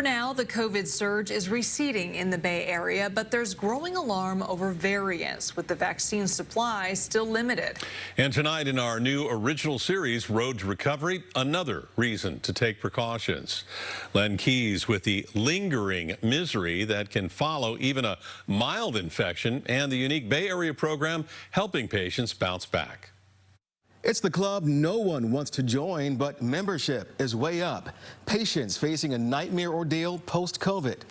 For now, the COVID surge is receding in the Bay Area, but there's growing alarm over variants, with the vaccine supply still limited. And tonight in our new original series, Road to Recovery, another reason to take precautions. Len Kiese with the lingering misery that can follow even a mild infection, and the unique Bay Area program helping patients bounce back. It's the club no one wants to join, but membership is way up. Patients facing a nightmare ordeal post-COVID.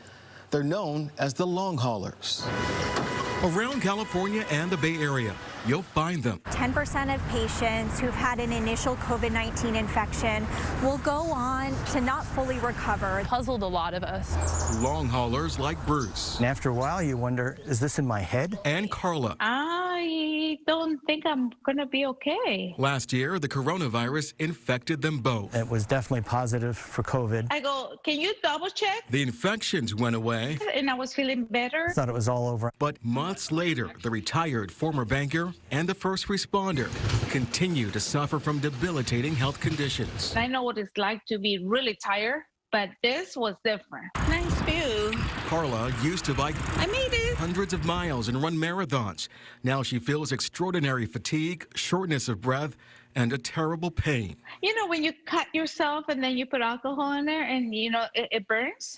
They're known as the LongHaulers. Around California and the Bay Area, you'll find them. 10% of patients who've had an initial COVID-19 infection will go on to not fully recover. Puzzled a lot of us. LongHaulers like Bruce. And after a while, you wonder, is this in my head? And Carla. I don't think I'm going to be okay. Last year, the coronavirus infected them both. It was definitely positive for COVID. I go, can you double check? The infections went away. And I was feeling better. Thought it was all over. But months later, the retired former banker and the first responder continue to suffer from debilitating health conditions. I know what it's like to be really tired, but this was different. Nice view. Carla used to bike I made it. hundreds of miles and run marathons. Now she feels extraordinary fatigue, shortness of breath, and a terrible pain. You know, when you cut yourself and then you put alcohol in there and, you know, it burns?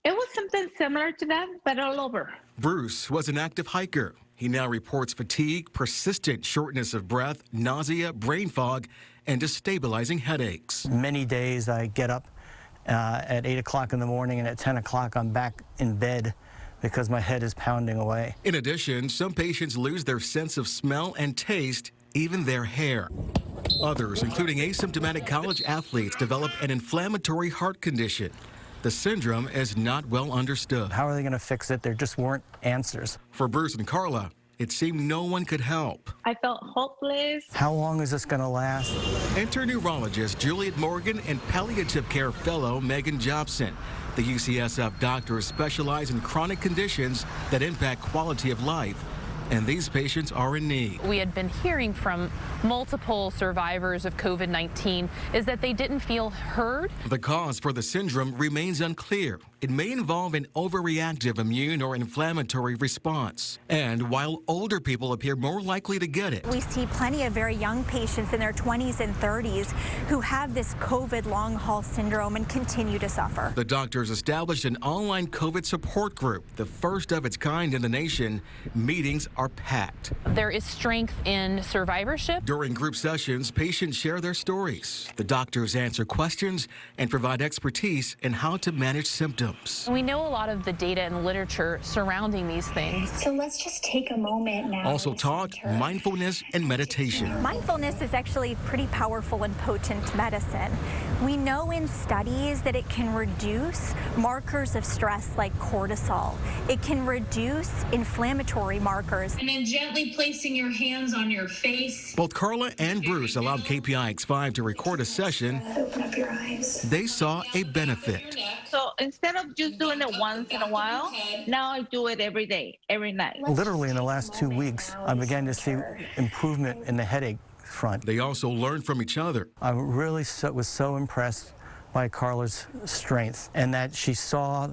It was something similar to that, but all over. Bruce was an active hiker. He now reports fatigue, persistent shortness of breath, nausea, brain fog, and destabilizing headaches. Many days I get up at 8 o'clock in the morning, and at 10 o'clock I'm back in bed because my head is pounding away. In addition, some patients lose their sense of smell and taste, even their hair. Others, including asymptomatic college athletes, develop an inflammatory heart condition. The syndrome is not well understood. How are they going to fix it? There just weren't answers. For Bruce and Carla, it seemed no one could help. I felt hopeless. How long is this going to last? Enter neurologist Juliet Morgan and palliative care fellow Megan Jobson. The UCSF doctors specialize in chronic conditions that impact quality of life, and these patients are in need. We had been hearing from multiple survivors of COVID-19 is that they didn't feel heard. The cause for the syndrome remains unclear. It may involve an overreactive immune or inflammatory response. And while older people appear more likely to get it, We see plenty of very young patients in their 20s and 30s who have this COVID long haul syndrome and continue to suffer. the doctors established an online COVID support group, the first of its kind in the nation. Meetings are packed. There is strength in survivorship. During group sessions, patients share their stories. The doctors answer questions and provide expertise in how to manage symptoms. We know a lot of the data and literature surrounding these things. So let's just take a moment now. Also taught mindfulness and meditation. Mindfulness is actually pretty powerful and potent medicine. We know in studies that it can reduce markers of stress like cortisol. It can reduce inflammatory markers. And then gently placing your hands on your face. Both Carla and Bruce allowed KPIX 5 to record a session. Open up your eyes. They saw a benefit. So instead of just doing it once in a while, now I do it every day, every night. Literally in the last 2 weeks, I began to see improvement in the headache front. They also learned from each other. I really was so impressed by Carla's strength and that she saw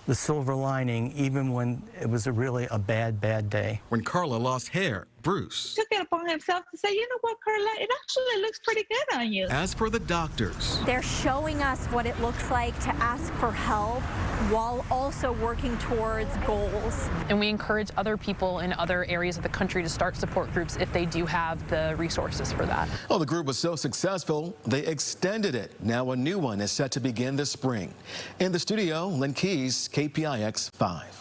the silver lining even when it was really a bad day. When Carla lost hair, Bruce Took it upon himself to say, you know what, Carla, it actually looks pretty good on you. As for the doctors, They're showing us what it looks like to ask for help while also working towards goals. And we encourage other people in other areas of the country to start support groups if they do have the resources for that. Well, the group was so successful, they extended it. Now a new one is set to begin this spring. In the studio, Len Kiese, KPIX 5.